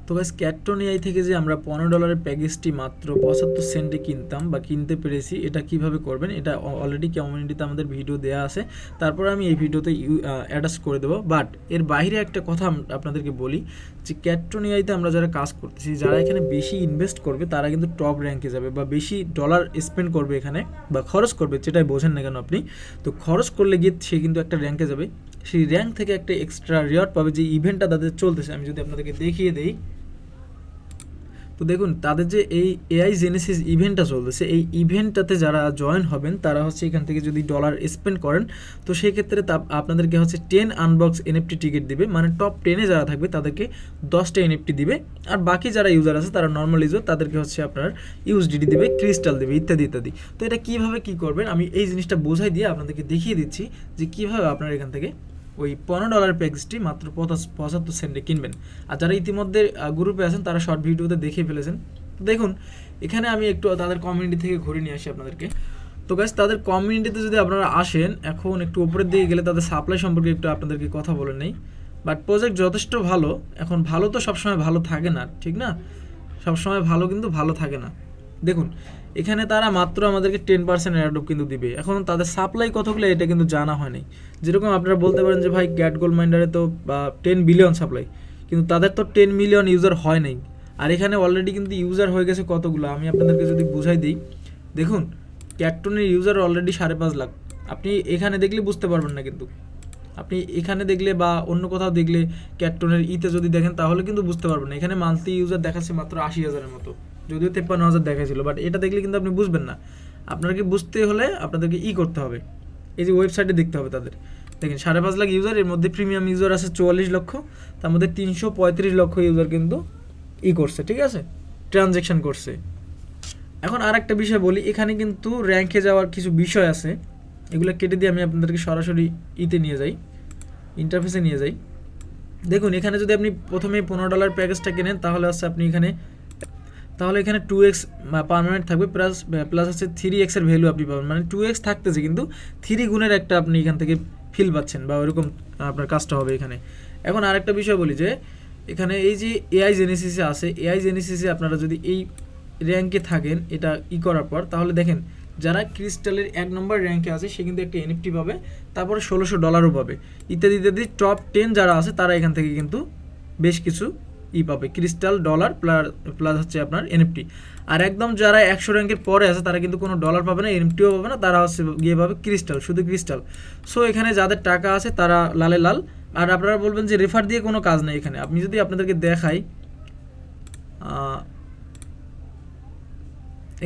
তো guys ক্যাটটন AI থেকে যে আমরা $15 প্যাকেজটি মাত্র 75 সেন্টে কিনতাম বা কিনতে পেরেছি, এটা কিভাবে করবেন এটা অলরেডি কমিউনিটিতে আমাদের ভিডিও দেওয়া আছে। তারপর আমি এই ভিডিওতে অ্যাটাচ করে দেবো। বাট এর বাইরে একটা কথা আপনাদেরকে বলি যে ক্যাটটন এআইতে আমরা যারা কাজ করতেছি, যারা এখানে বেশি ইনভেস্ট করবে তারা কিন্তু টপ র্যাঙ্কে যাবে বা বেশি ডলার স্পেন্ড করবে এখানে বা খরচ করবে, যেটাই বোঝেন না কেন আপনি। তো খরচ করলে গিয়ে সে কিন্তু একটা র্যাঙ্কে যাবে, সেই র্যাঙ্ক থেকে একটা এক্সট্রা রিওয়ার্ড পাবে। যে ইভেন্টটা তাদের চলতেছে আমি যদি আপনাদেরকে দেখিয়ে দেই, তো দেখুন তাদের যে এই এআই জেনেসিস ইভেন্টটা চলতেছে, এই ইভেন্টটাতে যারা জয়েন হবেন তারা হচ্ছে এখান থেকে যদি ডলার স্পেন্ড করেন, তো সেই ক্ষেত্রে আপনাদেরকে হচ্ছে 10 আনবক্স এনএফটি টিকিট দিবে। মানে টপ 10-এ যারা থাকবে তাদেরকে 10টা এনএফটি দিবে, আর বাকি যারা ইউজার আছে তারা নর্মাল ইউজার, তাদেরকে হচ্ছে আপনার ইউএসডিটি দিবে, ক্রিস্টাল দিবে, ইত্যাদি ইত্যাদি। তো এটা কীভাবে কী করবেন আমি এই জিনিসটা বোঝাই দিয়ে আপনাদেরকে দেখিয়ে দিচ্ছি যে কীভাবে আপনারা এখান থেকে ওই $15 প্যাকেজটি মাত্র 75 সেন্টে কিনবেন। আর যারা ইতিমধ্যে গ্রুপে আছেন তারা শর্ট ভিডিওতে দেখে ফেলেছেন। দেখুন এখানে আমি একটু তাদের কমিউনিটি থেকে ঘুরে নিয়ে আসি আপনাদেরকে। তো গাইস তাদের কমিউনিটিতে যদি আপনারা আসেন, এখন একটু উপরের দিকে গেলে তাদের সাপ্লাই সম্পর্কে একটু আপনাদেরকে কথা বলে নেই। বাট প্রজেক্ট যথেষ্ট ভালো। এখন ভালো তো সবসময় ভালো থাকে না, ঠিক না? সবসময় ভালো কিন্তু ভালো থাকে না। দেখুন এখানে তারা মাত্র আমাদেরকে 10% এয়ারড্রপ কিন্তু দিবে। এখন তাদের সাপ্লাই কতগুলো এটা কিন্তু জানা হয়নি। যেরকম আপনারা বলতে পারেন যে ভাই ক্যাট গোল্ড মাইন্ডারে তো 10 বিলিয়ন সাপ্লাই, কিন্তু তাদের তো 10 মিলিয়ন ইউজার হয় নাই। আর এখানে অলরেডি কিন্তু ইউজার হয়ে গেছে কতগুলো আমি আপনাদেরকে যদি বুঝাই দিই। দেখুন ক্যাটটনের ইউজার অলরেডি 5.5 লাখ। আপনি এখানে দেখলে বুঝতে পারবেন না, কিন্তু আপনি এখানে দেখলে বা অন্য কোথাও দেখলে ক্যাটটনের ইতে যদি দেখেন তাহলে কিন্তু বুঝতে পারবেন না। এখানে মান্থলি ইউজার দেখাচ্ছে মাত্র 80,000-এর মতো, যদিও 53,000 দেখাইছিল। বাট এটা দেখলে কিন্তু আপনি বুঝবেন না। আপনাকে বুঝতে হলে আপনাদেরকে করতে হবে, এই যে ওয়েবসাইটে দেখতে হবে তাদের। দেখেন 5.5 লাখ ইউজার, এর মধ্যে প্রিমিয়াম ইউজার আছে 44 লক্ষ, তার মধ্যে 335 লক্ষ ইউজার কিন্তু করছে, ঠিক আছে, ট্রানজ্যাকশন করছে। এখন আর একটা বিষয় বলি, এখানে কিন্তু র্যাঙ্কে যাওয়ার কিছু বিষয় আছে, এগুলো কেটে দিয়ে আমি আপনাদেরকে সরাসরি নিয়ে যাই, ইন্টারফেসে নিয়ে যাই। দেখুন এখানে যদি আপনি প্রথমে $15 প্যাকেজটা কেনেন তাহলে হচ্ছে আপনি এখানে 2x পার্মানেন্ট থাকবে, প্লাস হচ্ছে 3x-এর ভ্যালু আপনি পাবেন। মানে 2x থাকতেছে কিন্তু 3 গুণের একটা আপনি এখান থেকে ফিল পাচ্ছেন বা ওইরকম আপনার কাজটা হবে এখানে। এখন আরেকটা বিষয় বলি যে এখানে এই যে এআই জেনেসিসে আছে, এআই জেনেসিসে আপনারা যদি এই র্যাঙ্কে থাকেন এটা করার পর, তাহলে দেখেন যারা ক্রিস্টালের 1 নম্বর র্যাঙ্কে আছে সে কিন্তু একটা এনএফটি পাবে, তারপরে $1,600 পাবে, ইত্যাদি ইত্যাদি। টপ 10 যারা আছে তারা এখান থেকে কিন্তু বেশ কিছু পাবে, ক্রিস্টাল, ডলার প্লাস হচ্ছে আপনার এনএফটি। আর একদম যারা 100 র্যাঙ্কের পরে আছে তারা কিন্তু কোনো ডলার পাবে না, এনএফটিও পাবে না, তারা হচ্ছে গিয়ে পাবে ক্রিস্টাল, শুধু ক্রিস্টাল। সো এখানে যাদের টাকা আছে তারা লালে লাল। আর আপনারা বলবেন যে রেফার দিয়ে কোনো কাজ নেই এখানে। আপনি যদি আপনাদেরকে দেখাই,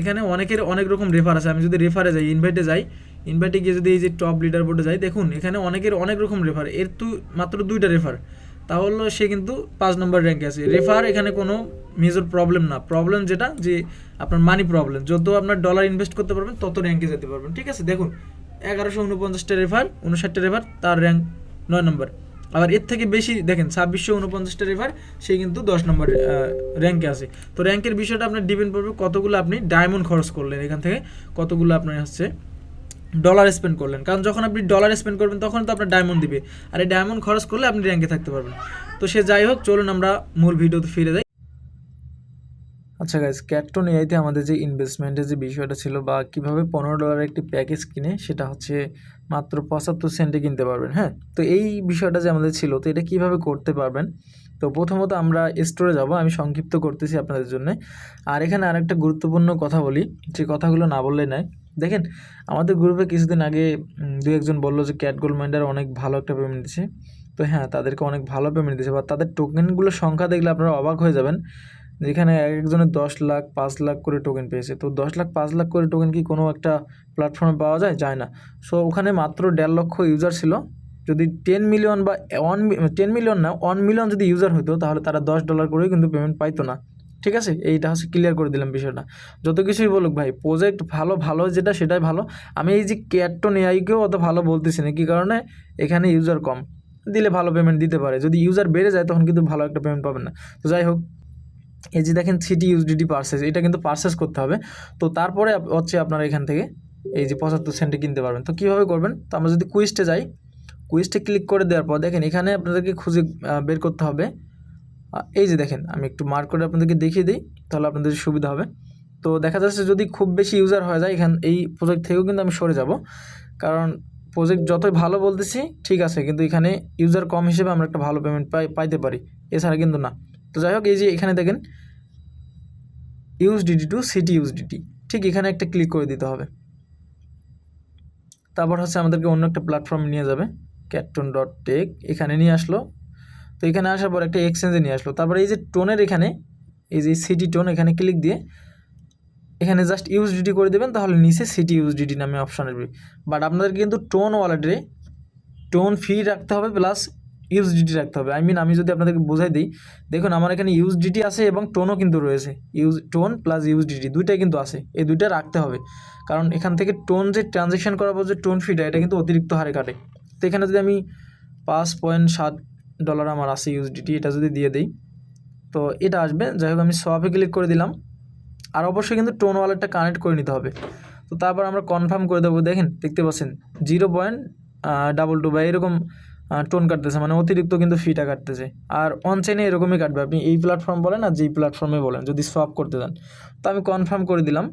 এখানে অনেকের অনেক রকম রেফার আছে। আমি যদি রেফারে যাই, ইনভাইটে গিয়ে যদি এই যে টপ লিডার বোর্ডে যাই, দেখুন এখানে অনেকের অনেক রকম রেফার। এর তো মাত্র 2টা রেফার, তাহলে সে কিন্তু 5 নম্বর র্যাঙ্কে আছে। রেফার এখানে কোনো মেজর প্রবলেম না। প্রবলেম যেটা যে আপনার মানি প্রবলেম, যত আপনার ডলার ইনভেস্ট করতে পারবেন তত র্যাঙ্কে যেতে পারবেন, ঠিক আছে। দেখুন 1149টা রেফার, 59টা রেফার, তার র্যাঙ্ক 9 নম্বর। আবার এর থেকে বেশি দেখেন 2649টা রেফার, সে কিন্তু 10 নম্বর র্যাঙ্কে আছে। তো র্যাঙ্কের বিষয়টা আপনার ডিপেন্ড করবে কতগুলো আপনি ডায়মন্ড খরচ করলেন, এখান থেকে কতগুলো আপনার হচ্ছে ডলার স্পেন্ড করলেন। কারণ যখন আপনি ডলার স্পেন্ড করবেন তখন তো আপনার ডায়মন্ড দিবে, আর এই ডায়মন্ড খরচ করলে আপনি র্যাঙ্কে থাকতে পারবেন। তো সে যাই হোক, চলুন আমরা মূল ভিডিওতে ফিরে যাই। আচ্ছা গাইজ, ক্যাটটন এআইতে আমাদের যে ইনভেস্টমেন্টের যে বিষয়টা ছিল বা কীভাবে $15 একটি প্যাকেজ কিনে সেটা হচ্ছে মাত্র 75 সেন্টে কিনতে পারবেন। হ্যাঁ, তো এই বিষয়টা যে আমাদের ছিল, তো এটা কীভাবে করতে পারবেন। তো প্রথমত আমরা স্টোরে যাব, আমি সংক্ষিপ্ত করতেছি আপনাদের জন্য। আর এখানে আরেকটা গুরুত্বপূর্ণ কথা বলি, যে কথাগুলো না বললেই নয়। দেখেন আমাদের গ্রুপে কিছুদিন আগে 2-1 জন বললো যে ক্যাট গোল্ড মাইন্ডার অনেক ভালো একটা পেমেন্ট দিচ্ছে। তো হ্যাঁ, তাদেরকে অনেক ভালো পেমেন্ট দিচ্ছে, বা তাদের টোকেনগুলোর সংখ্যা দেখলে আপনারা অবাক হয়ে যাবেন। যেখানে একজনের 10 লাখ 5 লাখ করে টোকেন পেয়েছে। তো 10 লাখ 5 লাখ করে টোকেন কি কোনো একটা প্ল্যাটফর্মে পাওয়া যায় না। সো ওখানে মাত্র 1.5 লক্ষ ইউজার ছিল। যদি 10 মিলিয়ন বা 10 মিলিয়ন না 1 মিলিয়ন যদি ইউজার হতো তাহলে তারা $10 করেও কিন্তু পেমেন্ট পাইতো না, ঠিক আছে। এইটা হচ্ছে ক্লিয়ার করে দিলাম বিষয়টা। যত কিছুই বলুক ভাই, প্রজেক্ট ভালো যেটা সেটাই ভালো। আমি এই যে ক্যাটটন এআইকেও অত ভালো বলতেছি না, কী কারণে, এখানে ইউজার কম, দিলে ভালো পেমেন্ট দিতে পারে। যদি ইউজার বেড়ে যায় তখন কিন্তু ভালো একটা পেমেন্ট পাবেন না। তো যাই হোক, এই যে দেখেন সিটি ইউএসডিটি পারচেস, এটা কিন্তু পারচেস করতে হবে। তো তারপরে হচ্ছে আপনারা এখান থেকে এই যে 75 সেন্টে কিনতে পারবেন। তো কীভাবে করবেন, তো আমরা যদি কুইস্টে যাই, কুইস্টে ক্লিক করে দেওয়ার পর দেখেন এখানে আপনাদেরকে খুঁজে বের করতে হবে এই যে দেখেন, আমি একটু মার্ক করে আপনাদেরকে দেখিয়ে দিই, তাহলে আপনাদের সুবিধা হবে। তো দেখা যাচ্ছে যদি খুব বেশি ইউজার হয়ে যায় এই প্রজেক্ট থেকেও কিন্তু আমি সরে যাব, কারণ প্রজেক্ট যতই ভালো বলতেছি ঠিক আছে, কিন্তু এখানে ইউজার কম হিসেবে আমরা একটা ভালো পেমেন্ট পাইতে পারি, এছাড়া কিন্তু না। তো যাই হোক, এই যে এখানে দেখেন ইউএসডিটি টু সিটি ইউএসডিটি, ঠিক এখানে একটা ক্লিক করে দিতে হবে। তারপর হচ্ছে আমাদেরকে অন্য একটা প্ল্যাটফর্মে নিয়ে যাবে, catton.tech, এখানে নিয়ে আসলো। তো এখানে আসার পর একটা এক্সচেঞ্জে নিয়ে আসলো। তারপরে এই যে টোনের এখানে এই যে সিটি টোন, এখানে ক্লিক দিয়ে এখানে জাস্ট ইউএসডিটি করে দেবেন, তাহলে নিচে সিটি ইউএসডিটি নামে অপশান আসবে। বাট আপনাদের কিন্তু টোন ওয়ালেটে টোন ফি রাখতে হবে প্লাস ইউএসডিটি রাখতে হবে। আমি যদি আপনাদেরকে বোঝাই দিই, দেখুন আমার এখানে ইউএসডিটি আছে এবং টোনও কিন্তু রয়েছে, টোন প্লাস ইউএসডিটি দুইটাই কিন্তু আছে, এই দুইটা রাখতে হবে, কারণ এখান থেকে টোন যে ট্রানজ্যাকশন করার পর যে টোন ফিটা, এটা কিন্তু অতিরিক্ত হারে কাটে। তো এখানে যদি আমি $5.7 আমার আছে ইউএসডিটি, এটা যদি দিয়ে দিই তো এটা আসবে। যাই হোক, আমি সোয়াপে ক্লিক করে দিলাম, আর অবশ্যই কিন্তু টোন ওয়ালেটটা কানেক্ট করে নিতে হবে। তো তারপর আমরা কনফার্ম করে দেবো। দেখেন, দেখতে পাচ্ছেন 0.22 বা এরকম টোন কাটতেছে, মানে অতিরিক্ত কিন্তু ফিটা কাটতেছে। আর অনচেনে এরকমই কাটবে, আপনি এই প্ল্যাটফর্ম বলেন আর যেই প্ল্যাটফর্মে বলেন, যদি সোয়াপ করতে চান। তো আমি কনফার্ম করে দিলাম,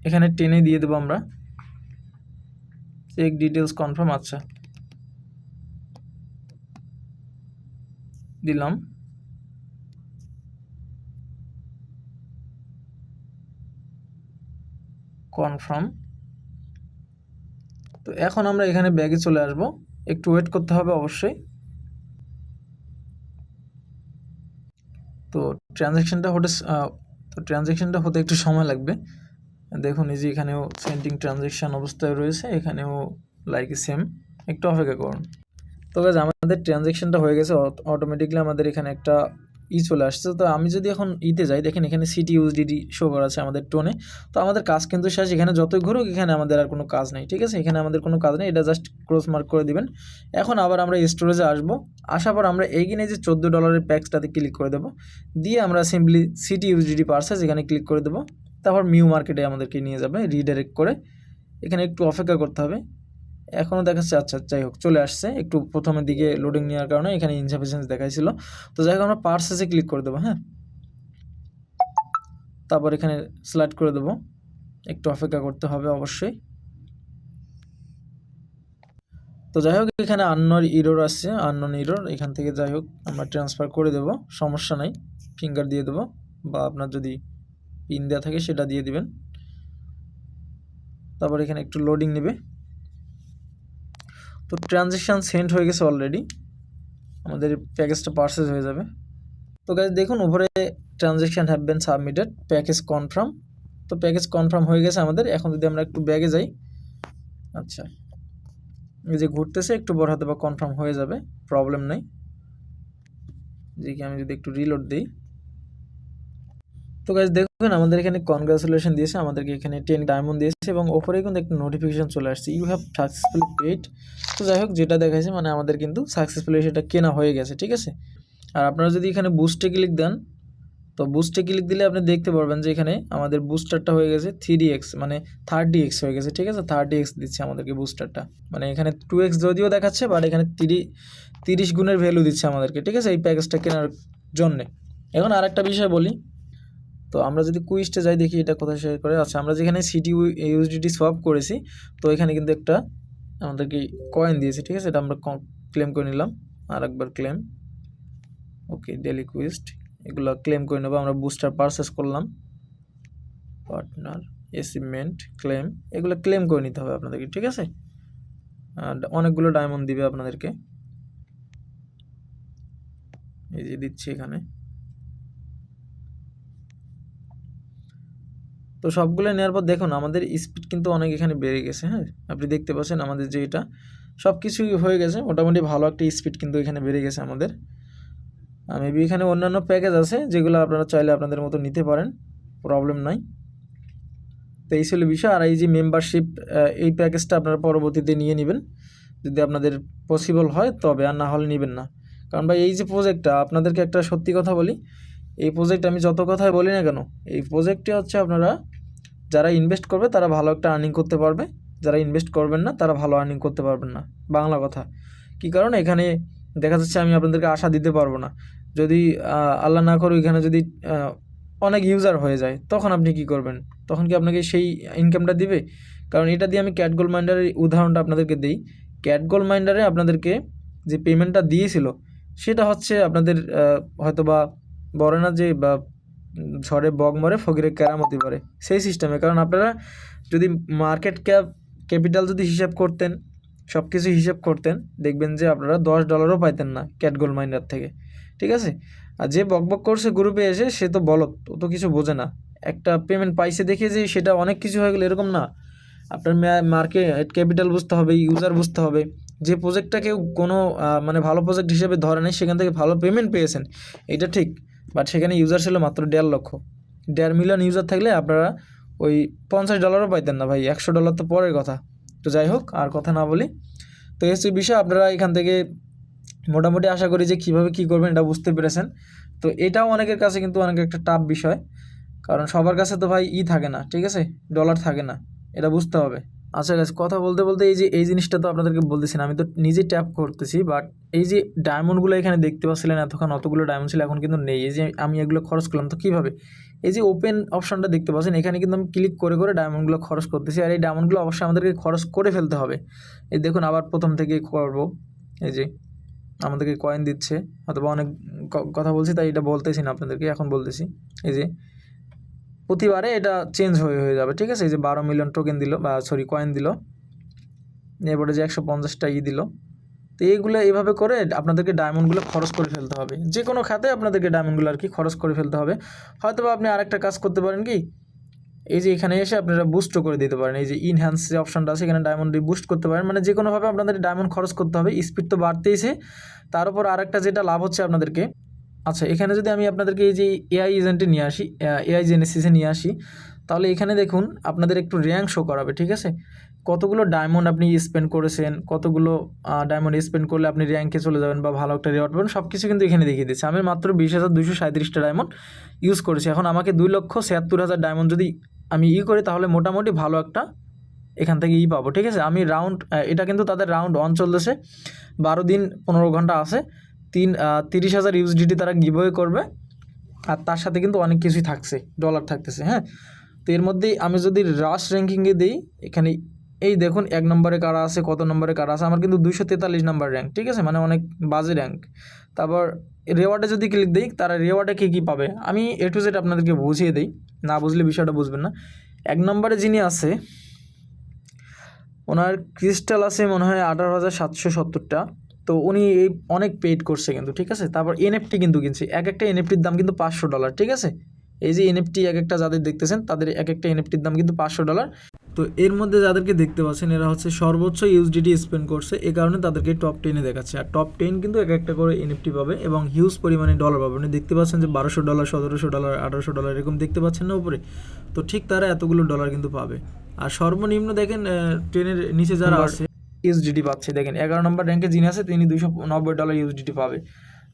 এখানে টেনে দিয়ে দেবো আমরা, চেক ডিটেলস কনফার্ম, আচ্ছা দিলাম। কনফার্ম। তো এখন আমরা এখানে ব্যাগে চলে আসব, একটু ওয়েট করতে হবে অবশ্যই। তো ট্রানজ্যাকশনটা হতে একটু সময় লাগবে। দেখুন এই যে এখানেও সেন্ডিং ট্রানজ্যাকশন অবস্থায় রয়েছে, এখানেও লাইক সেম, একটু অপেক্ষা করুন। তো গাইস, আমাদের ট্রানজ্যাকশনটা হয়ে গেছে, অটোমেটিকলি আমাদের এখানে একটা চলে আসছে। তো আমি যদি এখন যাই, দেখেন এখানে সিটি ইউএসডিটি শো করা আছে আমাদের টোনে। তো আমাদের কাজ কিন্তু শেষ, এখানে যতই ঘুরুক এখানে আমাদের আর কোনো কাজ নেই, ঠিক আছে, এখানে আমাদের কোনো কাজ নেই, এটা জাস্ট ক্রস মার্ক করে দিবেন। এখন আবার আমরা স্টোরেজে আসবো, আসার পর আমরা এইখানে যে $14 প্যাকসটাতে ক্লিক করে দেবো, দিয়ে আমরা সিম্পলি সিটি ইউএসডিটি পারচেজ এখানে ক্লিক করে দেবো। তারপর মিউ মার্কেটে আমাদেরকে নিয়ে যাবে রিডাইরেক্ট করে, এখানে একটু অপেক্ষা করতে হবে। এখনও দেখাচ্ছে, আচ্ছা যাই হোক চলে আসছে, একটু প্রথমের দিকে লোডিং নেওয়ার কারণে এখানে ইনসাফিসিয়েন্স দেখাইছিল। তো যাই হোক, আমরা পারচেসে ক্লিক করে দেবো, হ্যাঁ, তারপর এখানে সিলেক্ট করে দেবো, একটু অপেক্ষা করতে হবে অবশ্যই। তো যাই হোক, এখানে আননোন ইরর আসছে, আননোন ইরর, এখান থেকে যাই হোক আমরা ট্রান্সফার করে দেবো, সমস্যা নাই, ফিঙ্গার দিয়ে দেবো, বা আপনার যদি পিন দেওয়া থাকে সেটা দিয়ে দিবেন। তারপর এখানে একটু লোডিং নেবে। তো ট্রানজ্যাকশান সেন্ড হয়ে গেছে অলরেডি, আমাদের প্যাকেজটা পারচেজ হয়ে যাবে। তো গাইস দেখুন উপরে transaction have been submitted, package confirm. তো প্যাকেজ কনফার্ম হয়ে গেছে আমাদের। এখন যদি আমরা একটু ব্যাগে যাই, আচ্ছা এই যে ঘুরতেছে, একটু বড় হাতে বা কনফার্ম হয়ে যাবে, প্রবলেম নেই। যে কি আমি যদি একটু রিলোড দিই, তো গাইস দেখুন আমাদের এখানে কনগ্রাচুলেশন দিয়েছে, আমাদেরকে এখানে 10 ডায়মন্ড দিয়েছে, এবং ওপরে কিন্তু একটা নোটিফিকেশন চলে আসছে, ইউ হ্যাভ সাকসেসফুলি পেড। তো যাই হোক, যেটা দেখাইছে মানে আমাদের কিন্তু সাকসেসফুলি সেটা কেনা হয়ে গেছে, ঠিক আছে। আর আপনারা যদি এখানে বুস্টে ক্লিক দেন, তো বুস্টে ক্লিক দিলে আপনি দেখতে পারবেন যে এখানে আমাদের বুস্টারটা হয়ে গেছে 3x, মানে 30x হয়ে গেছে, ঠিক আছে, 30x দিচ্ছে আমাদেরকে বুস্টারটা। মানে এখানে 2x যদিও দেখাচ্ছে, বাট এখানে 30 গুণের ভ্যালু দিচ্ছে আমাদেরকে, ঠিক আছে, এই প্যাকেজটা কেনার জন্যে। এখন আর একটা বিষয় বলি, তো আমরা যদি কুইস্টে যাই, দেখি এটা কোথায় শেয়ার করে। আচ্ছা, আমরা যেখানে সিটি ইউএসডিটি সোয়াপ করেছি, তো এখানে কিন্তু একটা আমাদেরকে কয়েন দিয়েছে, ঠিক আছে, এটা আমরা ক্লেম করে নিলাম, আর একবার ক্লেম, ওকে, ডেলি কুইস্ট, এগুলো ক্লেম করে নেবো। আমরা বুস্টার পারচেস করলাম, পার্টনার অ্যাচিভমেন্ট ক্লেম, এগুলো ক্লেম করে নিতে হবে আপনাদেরকে, ঠিক আছে। আর অনেকগুলো ডায়মন্ড দিবে আপনাদেরকে, এই যে দিচ্ছি এখানে। তো সবগুলো নেওয়ার পর দেখুন আমাদের স্পিড কিন্তু অনেক এখানে বেড়ে গেছে, হ্যাঁ, আপনি দেখতে পাচ্ছেন আমাদের যে এটা সব কিছুই হয়ে গেছে, মোটামুটি ভালো একটা স্পিড কিন্তু এখানে বেড়ে গেছে আমাদের। মেবি এখানে অন্যান্য প্যাকেজ আছে যেগুলো আপনারা চাইলে আপনাদের মতো নিতে পারেন, প্রবলেম নাই। তো এই ছিল বিষয়। আর এই যে মেম্বারশিপ, এই প্যাকেজটা আপনারা পরবর্তীতে নিয়ে নেবেন যদি আপনাদের পসিবল হয়, তবে আর না হলে নেবেন না। কারণ ভাই এই যে প্রজেক্টটা, আপনাদেরকে একটা সত্যি কথা বলি, এই প্রজেক্ট আমি যত কথাই বলি না কেন, এই প্রজেক্টটি হচ্ছে আপনারা যারা ইনভেস্ট করবে তারা ভালো একটা আর্নিং করতে পারবে, যারা ইনভেস্ট করবেন না তারা ভালো আর্নিং করতে পারবেন না, বাংলা কথা। কী কারণে এখানে দেখা যাচ্ছে আমি আপনাদেরকে আশা দিতে পারবো না। যদি আল্লাহ না করুক এখানে যদি অনেক ইউজার হয়ে যায়, তখন আপনি কি করবেন? তখন কি আপনাকে সেই ইনকামটা দিবে? কারণ এটা দিয়ে আমি ক্যাট গোল্ড মাইন্ডারের উদাহরণটা আপনাদেরকে দিই। ক্যাট গোল্ড মাইন্ডারে আপনাদেরকে যে পেমেন্টটা দিয়েছিল সেটা হচ্ছে আপনাদের হয়তোবা বলে না যে বা ঝড়ে বক মরে ফকিরে কেরামতি করে, সেই সিস্টেমে। কারণ আপনারা যদি মার্কেট ক্যাপিটাল যদি হিসাব করতেন, সব কিছু হিসাব করতেন, দেখবেন যে আপনারা $10ও পাইতেন না ক্যাট গোল্ড মাইন্ডার থেকে, ঠিক আছে? আর যে বকবক করছে গ্রুপে এসে সে তো বলদ, ও তো কিছু বোঝে না। একটা পেমেন্ট পাইছে দেখে যে সেটা অনেক কিছু হয়ে গেলে এরকম না। আপনার মার্কেট ক্যাপিটাল বুঝতে হবে, ইউজার বুঝতে হবে। যে প্রজেক্টটা কেউ কোনো মানে ভালো প্রজেক্ট হিসেবে ধরে নেই, সেখান থেকে ভালো পেমেন্ট পেয়েছেন, এটা ঠিক। বাট সেখানে ইউজার ছিল মাত্র 1.5 লক্ষ। 1.5 মিলিয়ন ইউজার থাকলে আপনারা ওই $50ও পাইতেন না ভাই, $100 তো পরের কথা। তো যাই হোক, আর কথা না বলি। তো এই হচ্ছে বিষয়। আপনারা এখান থেকে মোটামুটি আশা করি যে কীভাবে কী করবেন এটা বুঝতে পেরেছেন। তো এটাও অনেকের কাছে কিন্তু অনেক একটা টাফ বিষয়, কারণ সবার কাছে তো ভাই থাকে না, ঠিক আছে, ডলার থাকে না, এটা বুঝতে হবে। আচ্ছা গাইস, কথা বলতে বলতে এই জিনিসটা তো আপনাদেরকে বলতেছি না, আমি তো নিজে ট্যাপ করতেছি। বাট এই যে ডায়মন্ডগুলো এখানে দেখতে পাচ্ছিলেন, এতক্ষণ অতগুলো ডায়মন্ড ছিল, এখন কিন্তু নেই। এই যে আমি এগুলো খরচ করলাম, তো কীভাবে? এই যে ওপেন অপশনটা দেখতে পাচ্ছেন, এখানে কিন্তু আমি ক্লিক করে করে ডায়মন্ডগুলো খরচ করতেছি। আর এই ডায়মন্ডগুলো অবশ্যই আমাদেরকে খরচ করে ফেলতে হবে। এই দেখুন, আবার প্রথম থেকে করব। এই যে আমাদেরকে কয়েন দিচ্ছে, অথবা অনেক কথা বলছি তাই এটা বলতেছি না আপনাদেরকে, এখন বলতেছি। এই যে প্রতিবারে এটা চেঞ্জ হয়ে যাবে, ঠিক আছে? এই যে 12 মিলিয়ন টোকেন দিল, বা সরি কয়েন দিল, এরপরে যে 150টা দিল। তো এইগুলো এইভাবে করে আপনাদেরকে ডায়মন্ডগুলো খরচ করে ফেলতে হবে। যে কোনো খাতে আপনাদেরকে ডায়মন্ডগুলো আর কি খরচ করে ফেলতে হবে। হয়তো বা আপনি আরেকটা কাজ করতে পারেন কি, এই যে এখানে এসে আপনারা বুস্টও করে দিতে পারেন। এই যে ইনহ্যান্স যে অপশনটা আছে, এখানে ডায়মন্ড বুস্ট করতে পারেন। মানে যে কোনোভাবে আপনাদের ডায়মন্ড খরচ করতে হবে। স্পিড তো বাড়তেইছে, তার উপর আরেকটা যেটা লাভ হচ্ছে আপনাদেরকে। আচ্ছা, এখানে যদি আমি আপনাদেরকে এই যে এআই এজেন্টে নিয়ে আসি, এআই জেনেসিসে নিয়ে আসি, তাহলে এখানে দেখুন আপনাদের একটু র্যাঙ্ক শো করাবে, ঠিক আছে? কতগুলো ডায়মন্ড আপনি স্পেন্ড করেছেন, কতগুলো ডায়মন্ড স্পেন্ড করলে আপনি র্যাঙ্কে চলে যাবেন বা ভালো একটা রিওয়ার্ড পাবেন, সব কিছু কিন্তু এখানে দেখিয়ে দিচ্ছে। আমি মাত্র 20,237টা ডায়মন্ড ইউজ করেছি। এখন আমাকে 2,76,000 ডায়মন্ড যদি আমি করি, তাহলে মোটামুটি ভালো একটা এখান থেকে পাবো, ঠিক আছে? আমি রাউন্ড, এটা কিন্তু তাদের রাউন্ড 1 চলতেছে, 12 দিন 15 ঘন্টা আছে। 30,000 ইউএসডিটি তারা গিভওয়ে করবে, আর তার সাথে কিন্তু অনেক কিছুই থাকছে, ডলার থাকতেছে, হ্যাঁ। তো এর মধ্যেই আমি যদি রাশ র্যাঙ্কিংয়ে দিই, এখানে এই দেখুন 1 নম্বরে কারা আছে, কত নম্বরে কারা আছে। আমার কিন্তু 243 নম্বর র্যাঙ্ক, ঠিক আছে, মানে অনেক বাজে র্যাঙ্ক। তারপর রেওয়ার্ডে যদি ক্লিক দিই, তারা রেওয়ার্ডে কী পাবে আমি A to Z আপনাদেরকে বুঝিয়ে দিই, না বুঝলে বিষয়টা বুঝবেন না। 1 নম্বরে যিনি আছে, ওনার ক্রিস্টাল আছে মনে হয় 18,770টা। তো উনি এই অনেক পেইড করছে কিন্তু, ঠিক আছে। তারপর এনএফটি কিন্তু কিনছে, এক একটা এনএফটির দাম কিন্তু $500, ঠিক আছে। এই যে এনএফটি এক একটা যাদের দেখতেছেন, তাদের এক একটা এনএফটির দাম কিন্তু $500। তো এর মধ্যে যাদেরকে দেখতে পাচ্ছেন, এরা হচ্ছে সর্বোচ্চ ইউএসডিটি স্পেন্ড করছে, এ কারণে তাদেরকে টপ 10-এ দেখাচ্ছে। আর টপ 10 কিন্তু এক একটা করে এনএফটি পাবে এবং হিউজ পরিমাণে ডলার পাবে। আপনি দেখতে পাচ্ছেন যে $1200, $1700, $1800 এরকম দেখতে পাচ্ছেন না উপরে? তো ঠিক তারা এতগুলো ডলার কিন্তু পাবে। আর সর্বনিম্ন দেখেন 10-এর নিচে যারা আছে ইউএসডিটি পাচ্ছে, দেখেন 11 নম্বর র্যাঙ্কে যিনি আছে তিনি $290 ইউএসডিটি পাবে।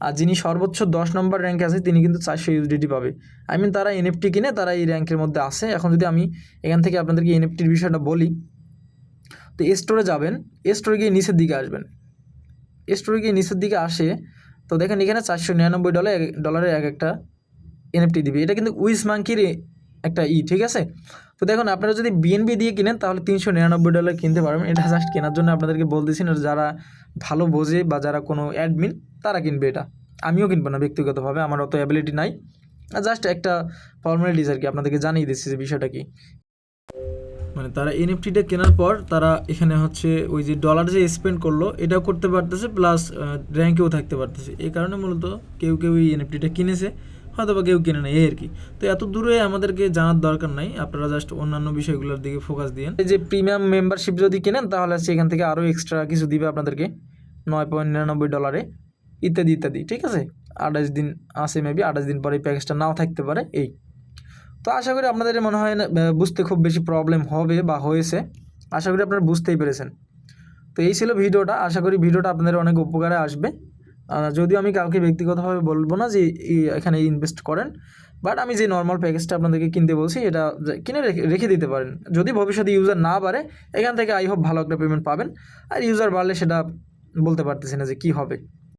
আর যিনি সর্বোচ্চ 10 নম্বর র্যাঙ্কে আছে তিনি কিন্তু 400 ইউএসডিটি পাবে। আই মিন তারা এনএফটি কিনে তারা এই র্যাঙ্কের মধ্যে আসে। এখন যদি আমি এখান থেকে আপনাদেরকে এনএফটির বিষয়টা বলি, তো স্টোরে যাবেন, স্টোরে গিয়ে নিচের দিকে আসবেন। স্টোরে গিয়ে নিচের দিকে আসে, তো দেখেন এখানে $499 এক একটা এনএফটি দিবে। এটা কিন্তু উইস মাঙ্কির একটা ঠিক আছে। তো দেখুন আপনারা যদি বিএনবি দিয়ে কিনেন তাহলে $399 কিনতে পারবেন। এটা জাস্ট কেনার জন্য আপনাদেরকে বলতেছি না, যারা ভালো বোঝে বা যারা কোনো অ্যাডমিন তারা কিনবে এটা। আমিও কিনবো না ব্যক্তিগতভাবে, আমার অত অ্যাবিলিটি নাই। জাস্ট একটা ফর্মালিটিস আর কি, আপনাদেরকে জানিয়ে দিচ্ছি যে বিষয়টা কি। মানে তারা এনএফটিটা কেনার পর তারা এখানে হচ্ছে ওই যে ডলার যে স্পেন্ড করলো এটাও করতে পারতেছে, প্লাস র্যাঙ্কেও থাকতে পারতেছে। এই কারণে মূলত কেউ এই এনএফটিটা কিনেছে, হয়তো বা কেউ কিনে নেয়, এই আর কি। তো এত দূরে আমাদেরকে জানার দরকার নাই, আপনারা জাস্ট অন্যান্য বিষয়গুলোর দিকে ফোকাস দিন। এই যে প্রিমিয়াম মেম্বারশিপ যদি কিনেন তাহলে সেখান থেকে আরও এক্সট্রা কিছু দিবে আপনাদেরকে $9.99 ইত্যাদি ইত্যাদি, ঠিক আছে। 28 দিন আছে, মেবি 28 দিন পরে এই প্যাকেজটা নাও থাকতে পারে। এই তো আশা করি আপনাদের মনে হয় না বুঝতে খুব বেশি প্রবলেম হবে বা হয়েছে, আশা করি আপনারা বুঝতেই পেরেছেন। তো এই ছিল ভিডিওটা, আশা করি ভিডিওটা আপনাদের অনেক উপকারে আসবে। যদিও আমি কাউকে ব্যক্তিগতভাবে বলবো না যে এখানে ইনভেস্ট করেন, বাট আমি যে নর্মাল প্যাকেজটা আপনাদেরকে কিনতে বলছি এটা কিনে রেখে দিতে পারেন। যদি ভবিষ্যতে ইউজার না বাড়ে, এখান থেকে আই হোপ ভালো একটা পেমেন্ট পাবেন। আর ইউজার বাড়লে সেটা বলতে পারতেছি না যে কি হবে।